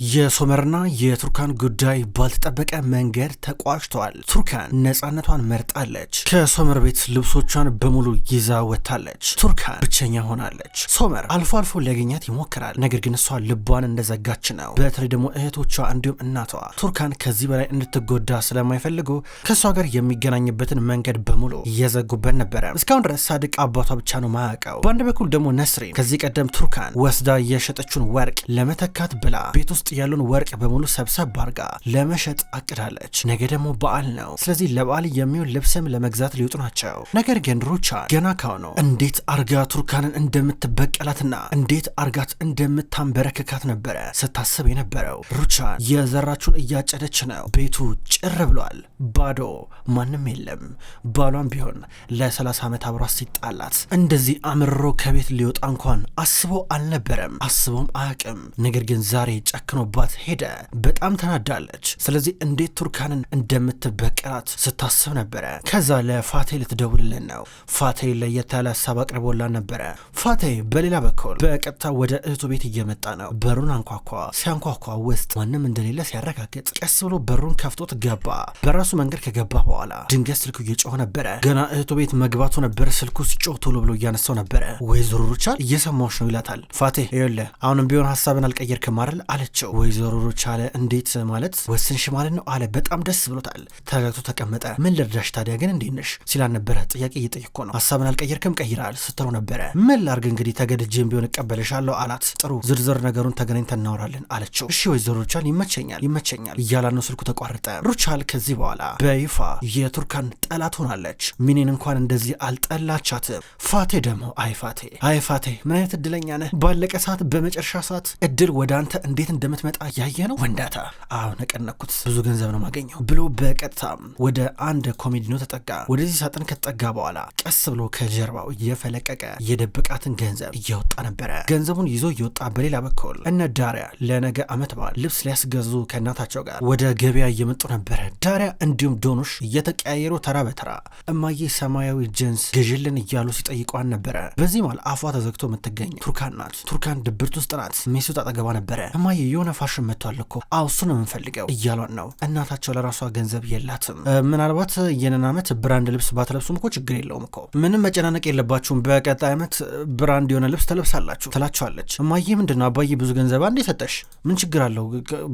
የሶመርና የቱርካን ጉዳይ ባልተጠበቀ መንገድ ተቋጭቷል። ቱርካን ነፃነቷን መርጣለች። ከሶመር ቤት ልብሶቿን በሙሉ ይዛ ወጥታለች። ቱርካን ብቸኛ ሆናለች። ሶመር አልፎ አልፎ ሊያገኛት ይሞክራል። ነገር ግን እሷ ልቧን እንደዘጋች ነው። በተለይ ደግሞ እህቶቿ እንዲሁም እናቷ ቱርካን ከዚህ በላይ እንድትጎዳ ስለማይፈልጉ ከእሷ ጋር የሚገናኝበትን መንገድ በሙሉ እየዘጉበት ነበረ። እስካሁን ድረስ ሳድቅ አባቷ ብቻ ነው ማያውቀው። በአንድ በኩል ደግሞ ነስሪን ከዚህ ቀደም ቱርካን ወስዳ የሸጠችውን ወርቅ ለመተካት ብላ ቤት ውስጥ ያሉን ወርቅ በሙሉ ሰብሰብ አርጋ ለመሸጥ አቅዳለች። ነገ ደግሞ በዓል ነው። ስለዚህ ለበዓል የሚሆን ልብስም ለመግዛት ሊወጡ ናቸው። ነገር ግን ሩቻን ገና ካሁኑ እንዴት አርጋ ቱርካንን እንደምትበቀላትና እንዴት አርጋት እንደምታንበረክካት ነበረ ስታስብ የነበረው። ሩቻን የዘራችውን እያጨደች ነው። ቤቱ ጭር ብሏል፣ ባዶ፣ ማንም የለም። ባሏም ቢሆን ለ30 ዓመት አብሯት ሲጣላት እንደዚህ አምርሮ ከቤት ሊወጣ እንኳን አስቦ አልነበረም፣ አስቦም አያውቅም። ነገር ግን ዛሬ ጨክኖ ባት ሄደ። በጣም ተናዳለች። ስለዚህ እንዴት ቱርካንን እንደምትበቀላት ስታስብ ነበረ። ከዛ ለፋቴ ልትደውልልን ነው። ፋቴ ለየት ያለ ሀሳብ አቅርቦላን ነበረ። ፋቴ በሌላ በኩል በቀጥታ ወደ እህቱ ቤት እየመጣ ነው። በሩን አንኳኳ። ሲያንኳኳ ውስጥ ማንም እንደሌለ ሲያረጋግጥ ቀስ ብሎ በሩን ከፍቶት ገባ። በራሱ መንገድ ከገባ በኋላ ድንገት ስልኩ እየጮኸ ነበረ። ገና እህቱ ቤት መግባቱ ነበረ። ስልኩ ሲጮህ ቶሎ ብሎ እያነሳው ነበረ። ወይዘሮ ሩቻል እየሰማዎች ነው ይላታል። ፋቴ ይኸውልህ አሁንም ቢሆን ሀሳብን አልቀየርክም አይደል አለችው። ወይዘሮ ሩቻለ እንዴት ማለት ወስንሽ ማለት ነው አለ። በጣም ደስ ብሎታል። ተረጋግቶ ተቀመጠ። ምን ልርዳሽ ታዲያ ግን እንዴት ነሽ ሲላን ነበረ። ጥያቄ እየጠየቅኩ ነው። ሀሳብን አልቀየርክም ቀይራል ስትለው ነበረ። ምን ላርግ እንግዲህ ተገድጄም ቢሆን እቀበልሻለሁ አላት። ጥሩ ዝርዝር ነገሩን ተገናኝተን እናወራለን አለችው። እሺ ወይዘሮ ሩቻል ይመቸኛል እያላ ነው። ስልኩ ተቋረጠ። ሩቻል ከዚህ በኋላ በይፋ የቱርካን ጠላት ሆናለች። ሚኔን እንኳን እንደዚህ አልጠላቻትም። ፋቴ ደግሞ አይ ፋቴ ምን አይነት እድለኛ ነህ። ባለቀ ሰዓት በመጨረሻ ሰዓት እድል ወደ አንተ እንዴት እንደምትመጣ ያየ ነው ወንዳታ። አሁን ነቀነኩት፣ ብዙ ገንዘብ ነው ማገኘው ብሎ በቀጥታም ወደ አንድ ኮሜዲኖ ተጠጋ። ወደዚህ ሳጥን ከተጠጋ በኋላ ቀስ ብሎ ከጀርባው እየፈለቀቀ የደበቃትን ገንዘብ እያወጣ ነበረ። ገንዘቡን ይዞ እየወጣ በሌላ በኩል እነ ዳሪያ ለነገ ዓመት በዓል ልብስ ሊያስገዙ ከእናታቸው ጋር ወደ ገበያ እየመጡ ነበረ። ዳሪያ እንዲሁም ዶኑሽ እየተቀያየሩ ተራ በተራ እማዬ ሰማያዊ ጅንስ ግዥልን እያሉ ሲጠይቋን ነበረ። በዚህ ማል አፏ ተዘግቶ የምትገኝ ቱርካን ናት። ቱርካን ድብርት ውስጥ ናት። ሚስቱ አጠገቧ ነበረ። እማዬ የሆነ ፋሽን መጥቷል እኮ እሱ ነው የምንፈልገው እያሏን ነው። እናታቸው ለራሷ ገንዘብ የላትም። ምናልባት የነን ዓመት ብራንድ ልብስ ባትለብሱም እኮ ችግር የለውም እኮ ምንም መጨናነቅ የለባችሁም፣ በቀጣይ ዓመት ብራንድ የሆነ ልብስ ተለብሳላችሁ ትላቸዋለች። እማዬ ምንድነው አባዬ ብዙ ገንዘብ አንዴ ሰጠሽ ምን ችግር አለው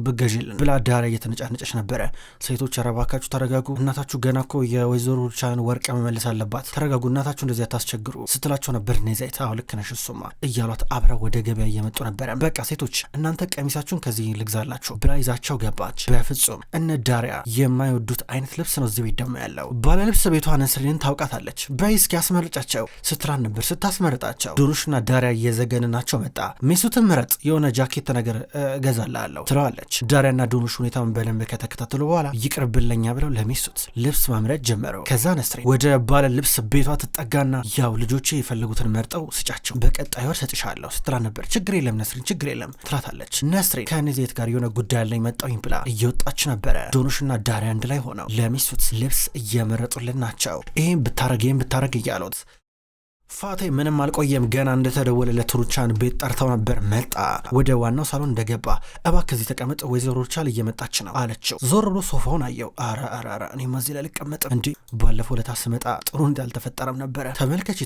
ብገዥልን ብላ ዳሪያ እየተነጫነጨች ነበረ። ሴቶች ረባካችሁ ተረጋጉ፣ እናታችሁ ገና እኮ የወይዘሮ ሩቻን ወርቅ መመለስ አለባት፣ ተረጋጉ፣ እናታችሁ እንደዚህ አታስቸግሩ ስትላቸው ነበር። ነዛይታ አዎ ልክ ነሽ እሱማ እያሏት አብረው ወደ ገበያ እየመጡ ነበረ። በቃ ሴቶች እናንተ ቀሚሳችሁን ከዚህ ልግዛላችሁ ብላ ይዛቸው ገባች። በፍጹም እነ ዳሪያ የማይወዱት አይነት ልብስ ነው እዚህ ቤት ደግሞ ያለው። ባለልብስ ቤቷ ነስሪንን ታውቃታለች። በይ እስኪ ያስመርጫቸው ስትላን ነበር። ስታስመርጣቸው ዶኑሽና ዳሪያ እየዘገንናቸው መጣ። ሚስቱን ምረጥ የሆነ ጃኬት ነገር እገዛላለሁ ትለዋለች። ዳሪያና ዶኑሽ ሁኔታውን በደንብ ከተከታተሉ በኋላ ይቅርብልኛ ብለው ለሚስቱት ልብስ ማምረት ጀመረው። ከዛ ነስሪን ወደ ባለ ልብስ ቤቷ ትጠጋና ያው ልጆቼ የፈለጉትን መርጠው ስጫቸው በቀጣይ ወር ሰጥሻለሁ ስትላን ነበር። ችግር የለም ነስሪን ችግር የለም ትላታለች። ነስሪን ከኔዜት ጋር የሆነ ጉዳይ ያለኝ መጣውኝ ብላ እየወጣች ነበረ። ዶኑሽና ዳሪያ አንድ ላይ ሆነው ለሚስቱት ልብስ እየመረጡልን ናቸው። ይህም ብታረግ እያሉት ፋቴ ምንም አልቆየም። ገና እንደተደወለለት ሩቻን ቤት ጠርተው ነበር። መጣ። ወደ ዋናው ሳሎን እንደገባ እባክህ እዚህ ተቀመጥ ወይዘሮ ሩቻል እየመጣች ነው አለችው። ዞር ብሎ ሶፋውን አየው። አረ እኔማ እዚህ ላይ ልቀመጥም እንዴ ባለፈው ለታ ስመጣ ጥሩ እንዳልተፈጠረም ነበረ። ተመልከቺ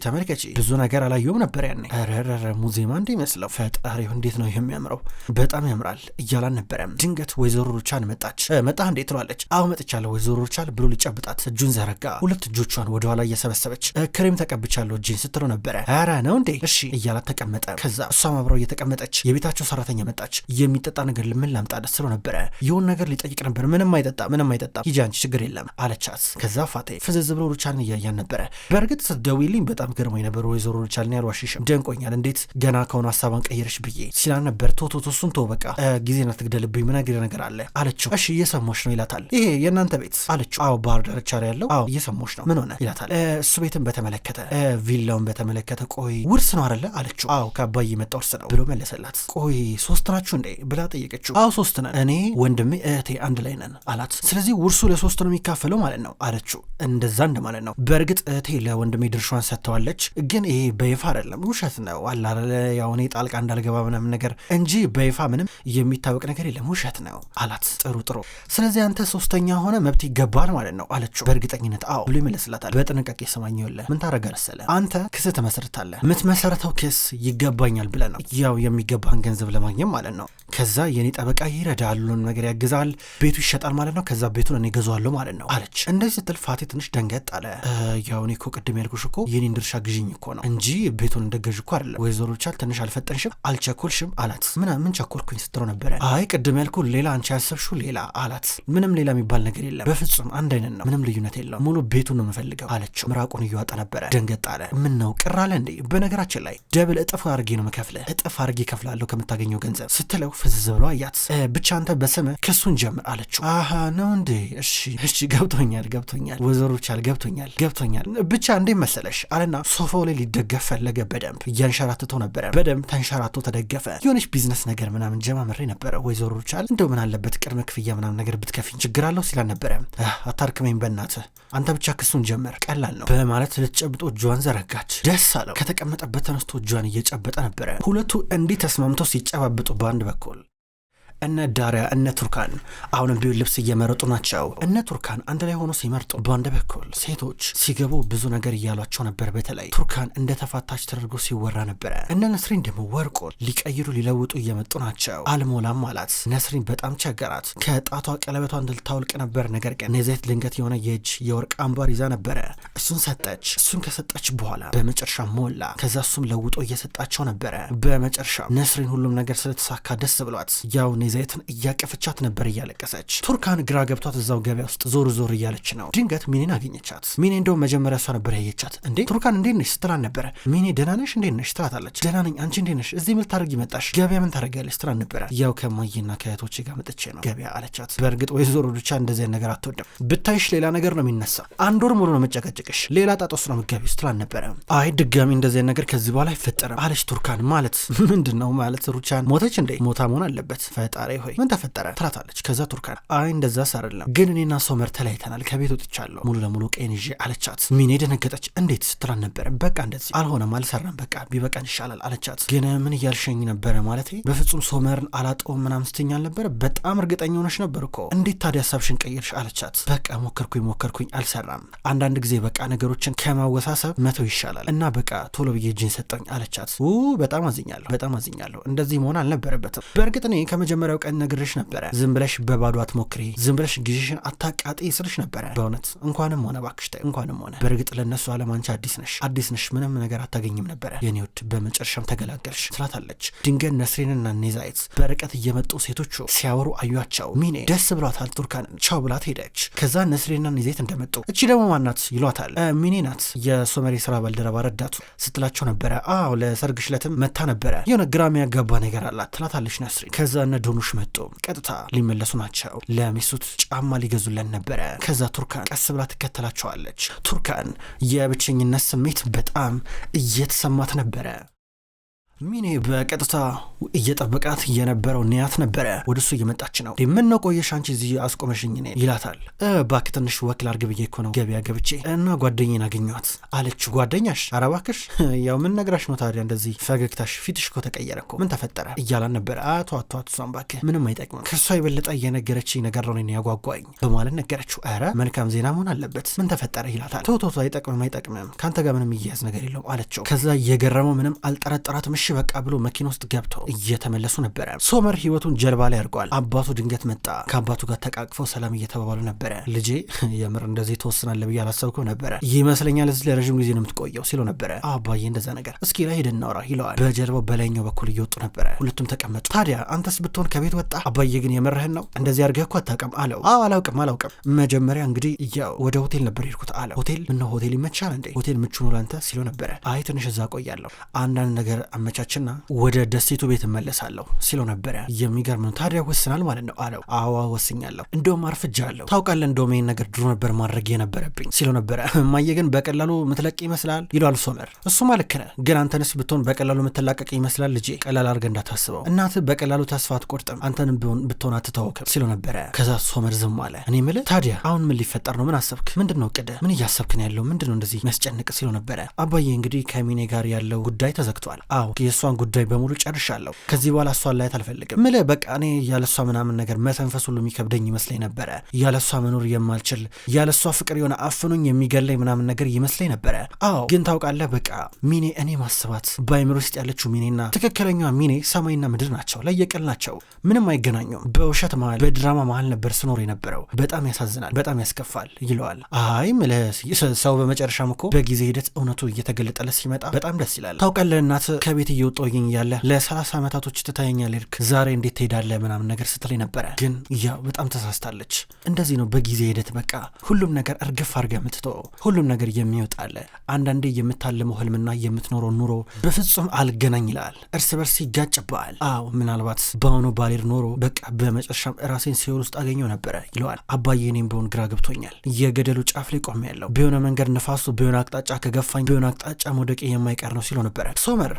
ብዙ ነገር አላየውም ነበር ያኔ። አረ ሙዚየማ እንደሚመስለው ፈጣሪ እንዴት ነው የሚያምረው፣ በጣም ያምራል እያላን ነበረ። ድንገት ወይዘሮ ሩቻል መጣች። መጣ እንዴ ትሏለች። አዎ መጥቻለሁ ወይዘሮ ሩቻል ብሎ ሊጨብጣት እጁን ዘረጋ። ሁለት እጆቿን ወደ ኋላ እየሰበሰበች ክሬም ተቀብቻለሁ እጄን ስትለው ነበረ። አረ ነው እንዴ እሺ እያላት ተቀመጠ። ከዛ እሷም አብረው እየተቀመጠች የቤታቸው ሰራተኛ መጣች። የሚጠጣ ነገር ምን ላምጣ ደስሮ ነበረ። የሆነ ነገር ሊጠይቅ ነበር። ምንም አይጠጣ ሂጂ አንቺ ችግር የለም አለቻት። ከዛ ፋቴ ፍዝዝ ብሎ ሩቻልን እያያን ነበረ። በእርግጥ ስትደውይልኝ በጣም ገርሞኝ ነበር ወይዘሮ ሩቻልን ያልዋሽሽም፣ ደንቆኛል እንዴት ገና ከሆነ ሀሳቧን ቀየረሽ ብዬ ሲላን ነበር። ቶቶ እሱን ተው በቃ ጊዜና ትግደልብኝ ምን ነገር አለ አለችው። እሺ እየሰሞሽ ነው ይላታል። ይሄ የእናንተ ቤት አለችው። አዎ ባህር ዳርቻ ላይ ያለው አዎ እየሰሞሽ ነው ምን ሆነ ይላታል። እሱ ቤትን በተመለከተ ቪላው ገንዘቧን በተመለከተ ቆይ ውርስ ነው አይደለ አለችው። አዎ ከአባዬ የመጣ ውርስ ነው ብሎ መለሰላት። ቆይ 3 ናችሁ እንዴ ብላ ጠየቀችው። አዎ 3 ነን፣ እኔ ወንድሜ እህቴ አንድ ላይ ነን አላት። ስለዚህ ውርሱ ለ3 ነው የሚካፈለው ማለት ነው አለችው። እንደዛ እንደማለት ነው። በእርግጥ እህቴ ለወንድሜ ድርሻዋን ሰጥተዋለች፣ ግን ይሄ በይፋ አይደለም፣ ውሸት ነው አላለ። ያው እኔ ጣልቃ እንዳልገባ ምናምን ነገር እንጂ በይፋ ምንም የሚታወቅ ነገር የለም፣ ውሸት ነው አላት። ጥሩ ስለዚህ አንተ 3ኛ ሆነ መብት ይገባል ማለት ነው አለችው። በእርግጠኝነት አዎ ብሎ ይመለስላታል። በጥንቃቄ ሰማኝ ይኸውልህ ምን ታረጋለህ መሰለህ፣ አንተ ክስ ትመሰርታለህ። የምትመሰረተው ክስ ይገባኛል ብለህ ነው፣ ያው የሚገባህን ገንዘብ ለማግኘት ማለት ነው። ከዛ የኔ ጠበቃ ይረዳል፣ ሁሉንም ነገር ያግዛል፣ ቤቱ ይሸጣል ማለት ነው። ከዛ ቤቱን እኔ ገዛዋለሁ ማለት ነው አለች። እንደዚህ ስትል ፋቴ ትንሽ ደንገጥ አለ። ያው እኔ እኮ ቅድም ያልኩሽ እኮ የኔን ድርሻ ግዥኝ እኮ ነው እንጂ ቤቱን እንደገዥ እኮ አይደለም። ወይዘሮ ቻል ትንሽ አልፈጠንሽም አልቸኮልሽም አላት። ምን ቸኮልኩኝ ስትለው ነበረ። አይ ቅድም ያልኩ ሌላ አንቺ ያሰብሽው ሌላ አላት። ምንም ሌላ የሚባል ነገር የለም፣ በፍጹም አንድ አይነት ነው፣ ምንም ልዩነት የለውም፣ ሙሉ ቤቱን ነው የምፈልገው አለችው። ምራቁን እየዋጠ ነበረ። ደንገጥ አለ። ምን ነው ቅር አለ እንዴ? በነገራችን ላይ ደብል እጥፍ አድርጌ ነው መከፍልህ፣ እጥፍ አድርጌ ከፍላለሁ ከምታገኘው ገንዘብ ስትለው ፍዝዝ ብሎ አያት። ብቻ አንተ በስምህ ክሱን ጀምር አለችው። አሃ ነው እንዴ? እሺ ገብቶኛል ወይዘሮ ቻል ገብቶኛል ብቻ እንዴ መሰለሽ አለና ሶፋው ላይ ሊደገፍ ፈለገ። በደንብ እያንሸራትተው ነበረ። በደንብ ተንሸራቶ ተደገፈ። የሆነች ቢዝነስ ነገር ምናምን ጀማምሬ ነበረ ወይዘሮ ቻል፣ እንደው ምን አለበት ቅድመ ክፍያ ምናምን ነገር ብትከፊኝ ችግር አለው ሲላል ነበረ። አታርክመኝ በእናትህ አንተ ብቻ ክሱን ጀምር ቀላል ነው በማለት ልትጨብጦ እጇን ዘረጋች። ደስ አለው። ከተቀመጠበት ተነስቶ እጇን እየጨበጠ ነበረ። ሁለቱ እንዲህ ተስማምተው ሲጨባብጡ በአንድ በኩል እነ ዳሪያ እነ ቱርካን አሁንም ቢሆን ልብስ እየመረጡ ናቸው። እነ ቱርካን አንድ ላይ ሆኖ ሲመርጡ በአንድ በኩል ሴቶች ሲገቡ ብዙ ነገር እያሏቸው ነበር። በተለይ ቱርካን እንደተፋታች ተደርጎ ሲወራ ነበረ። እነ ነስሪን ደግሞ ወርቁን ሊቀይሩ ሊለውጡ እየመጡ ናቸው። አልሞላም አላት። ነስሪን በጣም ቸገራት። ከጣቷ ቀለበቷን ልታወልቅ ነበር። ነገር ግን ነዘይት ድንገት የሆነ የእጅ የወርቅ አምባር ይዛ ነበረ። እሱን ሰጠች። እሱን ከሰጠች በኋላ በመጨረሻ ሞላ። ከዛ እሱም ለውጦ እየሰጣቸው ነበረ። በመጨረሻ ነስሪን ሁሉም ነገር ስለተሳካ ደስ ብሏት ያው ዘይትን እያቀፈቻት ነበር እያለቀሰች። ቱርካን ግራ ገብቷት እዛው ገበያ ውስጥ ዞር እያለች ነው። ድንገት ሚኔን አገኘቻት። ሚኔ እንደው መጀመሪያ እሷ ነበር ያየቻት። እንዴ ቱርካን እንዴት ነሽ ስትላን ነበረ። ሚኔ ደህና ነሽ እንዴት ነሽ ትላታለች። ደህና ነኝ አንቺ እንዴት ነሽ? እዚህ ምን ታደርጊ መጣሽ? ገበያ ምን ታደርጊያለሽ ስትላን ነበረ። ያው ከማየና ከእህቶቼ ጋር መጥቼ ነው ገበያ አለቻት። በእርግጥ ወይዘሮ ብቻ እንደዚህ ነገር አትወድም። ብታይሽ ሌላ ነገር ነው የሚነሳ። አንድ ወር ሙሉ ነው መጨቀጭቅሽ፣ ሌላ ጣጦስ ነው መጋቢው ስትላን ነበረ። አይ ድጋሚ እንደዚህ ነገር ከዚህ በኋላ አይፈጠርም አለች ቱርካን። ማለት ምንድነው ማለት ሩቻን ሞተች እንዴ? ሞታ መሆን አለበት ፈጣሪ ሆይ ምን ተፈጠረ ትላታለች። ከዛ ቱርካን አይ እንደዛ አይደለም ግን እኔና ሶመር ተለያይተናል፣ ከቤት ወጥቻለሁ ሙሉ ለሙሉ ቀን ይዤ አለቻት። ሚኔ ደነገጠች። እንዴት ስትላን ነበረ። በቃ እንደዚህ አልሆነም አልሰራም በቃ ቢበቃን ይሻላል አለቻት። ግን ምን እያልሸኝ ነበረ ማለት በፍጹም ሶመርን አላጠውም ምናምን ስትይኝ አልነበረ? በጣም እርግጠኛ ሆነሽ ነበር እኮ እንዴት ታዲያ ሀሳብሽን ቀየርሽ አለቻት። በቃ ሞከርኩኝ አልሰራም። አንዳንድ ጊዜ በቃ ነገሮችን ከማወሳሰብ መተው ይሻላል እና በቃ ቶሎ ብዬ እጄን ሰጠኝ አለቻት። በጣም አዝኛለሁ እንደዚህ መሆን አልነበረበትም። በእርግጥ እኔ ከመጀመሪያው ቀን ነግሬሽ ነበረ፣ ዝም ብለሽ በባዶ አትሞክሪ፣ ዝም ብለሽ ጊዜሽን አታቃጤ ስልሽ ነበረ። በእውነት እንኳንም ሆነ ባክሽ ተይ እንኳንም ሆነ። በእርግጥ ለነሱ ዓለም አንቺ አዲስ ነሽ ምንም ነገር አታገኝም ነበረ የኔ ውድ፣ በመጨረሻም ተገላገልሽ ትላታለች። ድንገት ነስሪንና ኔዛይት በርቀት እየመጡ ሴቶቹ ሲያወሩ አዩአቸው። ሚኔ ደስ ብሏታል ቱርካንን ቻው ብላት ሄደች። ከዛ ነስሪንና ኔዛይት እንደመጡ እቺ ደግሞ ማናት ይሏታል። ሚኔ ናት የሶመር ስራ ባልደረባ ረዳቱ ስትላቸው ነበረ። አዎ ለሰርግሽ ዕለትም መታ ነበረ፣ የሆነ ግራም ያጋባ ነገር አላት ትላታለች ነስሪን። ከዛ እነ ዶኑሽ መጡ። ቀጥታ ሊመለሱ ናቸው። ለሚስቱት ጫማ ሊገዙለን ነበረ። ከዛ ቱርካን ቀስ ብላ ትከተላቸዋለች። ቱርካን የብቸኝነት ስሜት በጣም እየተሰማት ነበረ። ሚኔ በቀጥታ እየጠበቃት የነበረው ኒያት ነበረ። ወደሱ እየመጣች ነው። ምን ነው ቆየሽ አንቺ እዚህ አስቆመሽኝ እኔ ይላታል። ባክ ትንሽ ወክል አርግ ብዬ እኮ ነው ገበያ ገብቼ እና ጓደኛዬን አገኘኋት አለች። ጓደኛሽ? ኧረ እባክሽ ያው ምን ነግራሽ ነው ታዲያ እንደዚህ ፈገግታሽ ፊትሽ እኮ ተቀየረ እኮ ምን ተፈጠረ እያላን ነበረ። አቷ እሷን ባክ ምንም አይጠቅምም፣ ከሷ የበለጠ እየነገረችኝ ነገር ነው እኔን ያጓጓኝ በማለት ነገረችው። ኧረ መልካም ዜና መሆን አለበት ምን ተፈጠረ ይላታል። ቶቶ አይጠቅምም ከአንተ ጋር ምንም እያያዝ ነገር የለውም አለችው። ከዛ እየገረመው ምንም አልጠረጠራትም። እሺ በቃ ብሎ መኪና ውስጥ ገብተው እየተመለሱ ነበረ። ሶመር ህይወቱን ጀልባ ላይ አድርጓል። አባቱ ድንገት መጣ። ከአባቱ ጋር ተቃቅፈው ሰላም እየተባባሉ ነበረ። ልጄ የምር እንደዚህ ተወስናለህ ብዬ አላሰብኩም ነበረ፣ ይመስለኛል እዚህ ለረዥም ጊዜ ነው የምትቆየው ሲለው ነበረ። አባዬ እንደዛ ነገር እስኪ ላይ ሄደን እናውራ ይለዋል። በጀልባው በላይኛው በኩል እየወጡ ነበረ። ሁለቱም ተቀመጡ። ታዲያ አንተስ ብትሆን ከቤት ወጣ? አባዬ ግን የምርህን ነው እንደዚህ አድርገህ እኮ አታውቅም አለው። አላውቅም መጀመሪያ እንግዲህ ወደ ሆቴል ነበር ሄድኩት አለው። ሆቴል ምነው ሆቴል ይመቻል እንዴ? ሆቴል ምቹ ነው ላንተ ሲለው ነበረ። አይ ትንሽ እዛ ቆያለሁ አንዳንድ ነገር አመቻ አመቻችና ወደ ደሴቱ ቤት እመለሳለሁ ሲለው ነበረ። የሚገርም ነው። ታዲያ ወስናል ማለት ነው አለው። አዋ ወስኛለሁ፣ እንደውም አርፍጃለሁ። ታውቃለህ እንደውም ይሄን ነገር ድሮ ነበር ማድረግ የነበረብኝ ሲለው ነበረ። እማዬ ግን በቀላሉ ምትለቅ ይመስላል ይሏል ሶመር። እሱማ ልክ ነህ፣ ግን አንተንስ ብትሆን በቀላሉ ምትላቀቅ ይመስላል ልጄ። ቀላል አድርገህ እንዳታስበው። እናትህ በቀላሉ ተስፋ አትቆርጥም፣ አንተንም ብትሆን አትተወክም ሲለው ነበረ። ከዛ ሶመር ዝም አለ። እኔ የምልህ ታዲያ አሁን ምን ሊፈጠር ነው? ምን አሰብክ? ምንድን ነው እቅድህ? ምን እያሰብክ ነው ያለው? ምንድን ነው እንደዚህ የሚያስጨንቅ ሲለው ነበረ። አባዬ እንግዲህ ከሚኔ ጋር ያለው ጉዳይ ተዘግቷል። አዎ የእሷን ጉዳይ በሙሉ ጨርሻለሁ። ከዚህ በኋላ እሷን ላየት አልፈልግም። ምልህ በቃ እኔ ያለሷ ምናምን ነገር መተንፈስ ሁሉ የሚከብደኝ ይመስለኝ ነበረ። ያለሷ መኖር የማልችል ያለሷ ፍቅር የሆነ አፍኑኝ የሚገለኝ ምናምን ነገር ይመስለኝ ነበረ። አዎ ግን ታውቃለህ በቃ ሚኔ እኔ ማስባት በአይምሮ ውስጥ ያለችው ሚኔና ትክክለኛዋ ሚኔ ሰማይና ምድር ናቸው፣ ለየቅል ናቸው፣ ምንም አይገናኙም። በውሸት መሀል በድራማ መሀል ነበር ስኖር የነበረው። በጣም ያሳዝናል፣ በጣም ያስከፋል ይለዋል። አይ ምልህ ሰው በመጨረሻም እኮ በጊዜ ሂደት እውነቱ እየተገለጠለ ሲመጣ በጣም ደስ ይላል። ታውቃለህ እናት ከቤት እየወጣሁኝ ያለ ለ30 ዓመታቶች ትታየኛለህ ሄድክ፣ ዛሬ እንዴት ትሄዳለህ ምናምን ነገር ስትለኝ ነበረ። ግን ያው በጣም ተሳስታለች። እንደዚህ ነው በጊዜ ሂደት በቃ ሁሉም ነገር እርግፍ አድርገህ የምትተወው፣ ሁሉም ነገር የሚወጣለ። አንዳንዴ የምታልመው ህልምና የምትኖረው ኑሮ በፍጹም አልገናኝ ይላል፣ እርስ በርስ ይጋጭብሃል። አዎ ምናልባት በአሁኑ ባሌር ኖሮ በቃ በመጨረሻም ራሴን ሲኦል ውስጥ አገኘው ነበረ ይለዋል። አባዬ እኔም ቢሆን ግራ ገብቶኛል፣ የገደሉ ጫፍ ላይ ቆሜ ያለው በሆነ መንገድ ነፋሱ በሆነ አቅጣጫ ከገፋኝ በሆነ አቅጣጫ መውደቄ የማይቀር ነው ሲለው ነበረ። ሶመር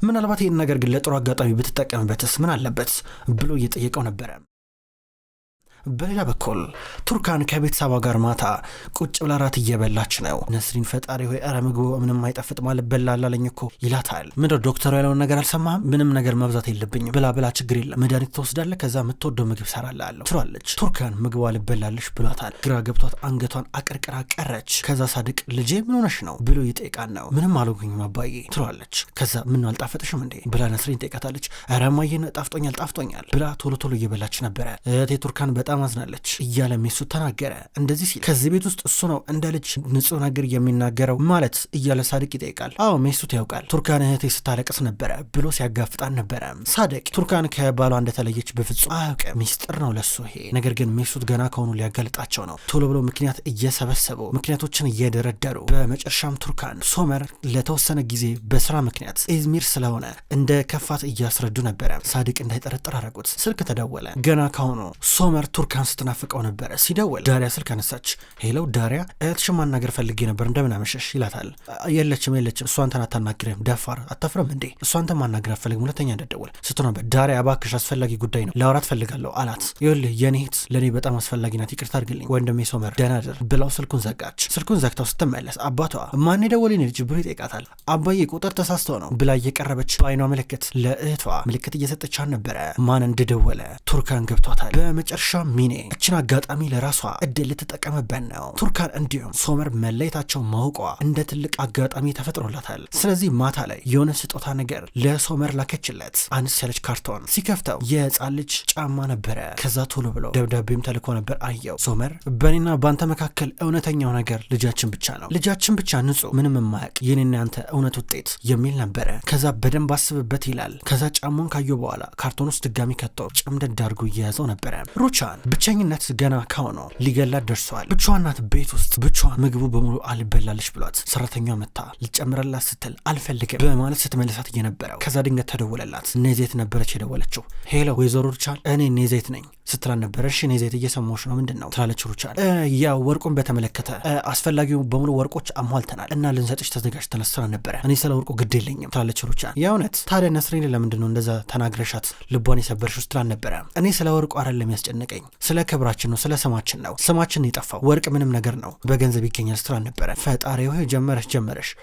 ምናልባት ይህን ነገር ግን ለጥሩ አጋጣሚ ብትጠቀምበትስ ምን አለበት ብሎ እየጠየቀው ነበረ። በሌላ በኩል ቱርካን ከቤተሰቧ ጋር ማታ ቁጭ ብላ ራት እየበላች ነው። ነስሪን ፈጣሪ ሆይ ኧረ ምግቡ ምንም አይጣፍጥ ማለት በላላለኝ እኮ ይላታል። ምንድነው ዶክተሩ ያለውን ነገር አልሰማህም? ምንም ነገር መብዛት የለብኝም ብላ ችግር የለም መድኃኒት ትወስዳለህ፣ ከዛ የምትወደው ምግብ ሰራላለሁ ትሏለች። ቱርካን ምግቧ ልበላልሽ ብሏታል። ግራ ገብቷት አንገቷን አቀርቅራ ቀረች። ከዛ ሳድቅ ልጄ ምን ሆነሽ ነው ብሎ ይጠይቃን ነው። ምንም አልሆንኩኝም አባዬ ትሏለች። ከዛ ምን አልጣፈጥሽም እንዴ ብላ ነስሪን ጠይቃታለች። ኧረ እማዬ ጣፍጦኛል ብላ ቶሎ እየበላች ነበረ። እህቴ ቱርካን በጣም አዝናለች እያለ ሚስቱ ተናገረ። እንደዚህ ሲል ከዚህ ቤት ውስጥ እሱ ነው እንደ ልጅ ንጹህ ነገር የሚናገረው ማለት እያለ ሳድቅ ይጠይቃል። አዎ ሚስቱ ያውቃል ቱርካን እህቴ ስታለቅስ ነበረ ብሎ ሲያጋፍጣን ነበረ። ሳድቅ ቱርካን ከባሏ እንደተለየች በፍጹም አያውቅም፣ ሚስጥር ነው ለሱ ይሄ ነገር። ግን ሚስቱ ገና ከሆኑ ሊያጋልጣቸው ነው። ቶሎ ብሎ ምክንያት እየሰበሰቡ ምክንያቶችን እየደረደሩ በመጨረሻም ቱርካን ሶመር ለተወሰነ ጊዜ በስራ ምክንያት ኢዝሚር ስለሆነ እንደ ከፋት እያስረዱ ነበረ። ሳድቅ እንዳይጠረጥር አረጉት። ስልክ ተደወለ። ገና ከሆኑ ሶመር ቱርካን ስትናፍቀው ነበረ። ሲደውል ዳሪያ ስልክ አነሳች። ሄለው ዳሪያ እህትሽን ማናገር ፈልጌ ነበር እንደምን አመሸሽ ይላታል። የለችም እሷ አንተን አታናግርም ደፋር አታፍረም እንዴ እሷ አንተን ማናገር አትፈልግም ሁለተኛ እንደደወለ ስትሆን ነበር። ዳሪያ እባክሽ አስፈላጊ ጉዳይ ነው ላወራት ፈልጋለሁ አላት። ይኸውልህ የኔ እህት ለእኔ በጣም አስፈላጊ ናት ይቅርታ አድርግልኝ ወንድሜ ሶመር ደህና እደር ብላው ስልኩን ዘጋች። ስልኩን ዘግታው ስትመለስ አባቷ ማን የደወለኝ ልጅ ብሎ ይጠይቃታል። አባዬ ቁጥር ተሳስተው ነው ብላ እየቀረበች በአይኗ ምልክት ለእህቷ ምልክት እየሰጠቻት ነበረ። ማን እንደደወለ ቱርካን ገብቷታል። በመጨረሻ ሚኔ እችን አጋጣሚ ለራሷ እድል ልትጠቀምበት ነው። ቱርካን እንዲሁም ሶመር መለየታቸው ማውቋ እንደ ትልቅ አጋጣሚ ተፈጥሮላታል። ስለዚህ ማታ ላይ የሆነ ስጦታ ነገር ለሶመር ላከችለት። አነስ ያለች ካርቶን ሲከፍተው የህፃን ልጅ ጫማ ነበረ። ከዛ ቶሎ ብሎ ደብዳቤም ተልኮ ነበር። አየው ሶመር በኔና ባንተ መካከል እውነተኛው ነገር ልጃችን ብቻ ነው፣ ልጃችን ብቻ ንጹህ ምንም የማያውቅ የኔና ያንተ እውነት ውጤት የሚል ነበረ። ከዛ በደንብ አስብበት ይላል። ከዛ ጫማውን ካየው በኋላ ካርቶን ውስጥ ድጋሚ ከቶ ጭምደድ አድርጎ እየያዘው ነበረ። ሩቻን ብቸኝነት ገና ካሁኑ ሊገላት ደርሰዋል። ብቻዋን ናት ቤት ውስጥ ብቻዋን። ምግቡ በሙሉ አልበላለች ብሏት ሰራተኛዋ መታ ልጨምረላት ስትል አልፈልግም በማለት ስትመልሳት እየነበረው። ከዛ ድንገት ተደወለላት። ኔዜት ነበረች የደወለችው። ሄሎ ወይዘሮ ሩቻል እኔ ኔዜት ነኝ ስትላን ነበረ። እሺ ኔዜት እየሰማሁሽ ነው ምንድን ነው ትላለች ሩቻል። ያው ወርቁን በተመለከተ አስፈላጊው በሙሉ ወርቆች አሟልተናል እና ልንሰጥሽ ተዘጋጅተን ስትላን ነበረ። እኔ ስለ ወርቁ ግድ የለኝም ትላለች ሩቻል። የእውነት ታዲያ ነስሪን ለምንድን ነው እንደዛ ተናግረሻት ልቧን የሰበርሽው ስትላን ነበረ። እኔ ስለ ወርቁ አይደለም ያስጨነቀኝ ስለ ክብራችን ነው ስለ ስማችን ነው። ስማችን የጠፋው ወርቅ ምንም ነገር ነው በገንዘብ ይገኛል ስትላን ነበረ። ፈጣሪ ሆይ ጀመረሽ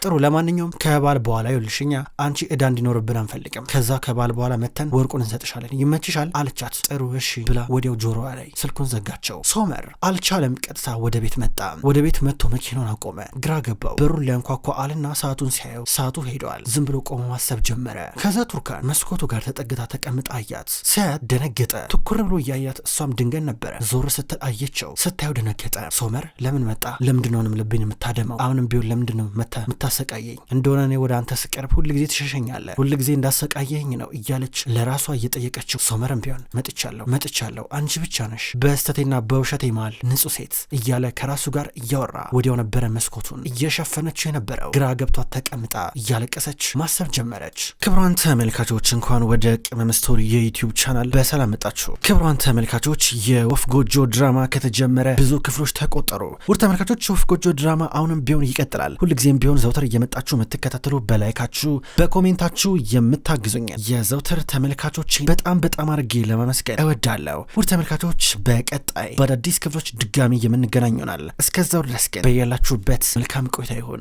ጥሩ። ለማንኛውም ከባል በኋላ ይልሽኛ አንቺ እዳ እንዲኖርብን አንፈልግም። ከዛ ከባል በኋላ መተን ወርቁን እንሰጥሻለን ይመችሻል አለቻት። ጥሩ እሺ ብላ ወዲያው ጆሮዋ ላይ ስልኩን ዘጋቸው። ሶመር አልቻለም። ቀጥታ ወደ ቤት መጣ። ወደ ቤት መጥቶ መኪናውን አቆመ። ግራ ገባው። በሩን ሊያንኳኳ አልና ሰዓቱን ሲያየው ሰዓቱ ሄደዋል። ዝም ብሎ ቆሞ ማሰብ ጀመረ። ከዛ ቱርካን መስኮቱ ጋር ተጠግታ ተቀምጣ አያት። ሲያት ደነገጠ። ትኩር ብሎ እያያት እሷም ድንገት ነበረ ዞር ስትል አየችው። ስታየው ደነገጠ። ሶመር ለምን መጣ? ለምንድነውንም ልቤን የምታደመው? አሁንም ቢሆን ለምንድነው የምታሰቃየኝ? እንደሆነ እኔ ወደ አንተ ስቀርብ ሁል ጊዜ ትሸሸኛለህ፣ ሁል ጊዜ እንዳሰቃየኝ ነው እያለች ለራሷ እየጠየቀችው። ሶመርም ቢሆን መጥቻለሁ እወድሻለሁ፣ አንቺ ብቻ ነሽ በስተቴና በውሸቴ መሃል ንጹህ ሴት እያለ ከራሱ ጋር እያወራ ወዲያው ነበረ መስኮቱን እየሸፈነችው የነበረው። ግራ ገብቷት ተቀምጣ እያለቀሰች ማሰብ ጀመረች። ክብሯን ተመልካቾች እንኳን ወደ ቅመም ስቶሪ የዩቲዩብ ቻናል በሰላም መጣችሁ። ክብሯን ተመልካቾች የወፍ ጎጆ ድራማ ከተጀመረ ብዙ ክፍሎች ተቆጠሩ። ውድ ተመልካቾች የወፍ ጎጆ ድራማ አሁንም ቢሆን ይቀጥላል። ሁልጊዜም ቢሆን ዘውትር እየመጣችሁ የምትከታተሉ በላይካችሁ በኮሜንታችሁ የምታግዙኝ የዘውትር ተመልካቾች በጣም አድርጌ ለማመስገን እወዳለሁ። ውድ ተመልካቾች በቀጣይ በአዳዲስ ክፍሎች ድጋሚ የምንገናኝ ይሆናል። እስከዛው ድረስ ግን በያላችሁበት መልካም ቆይታ ይሁን።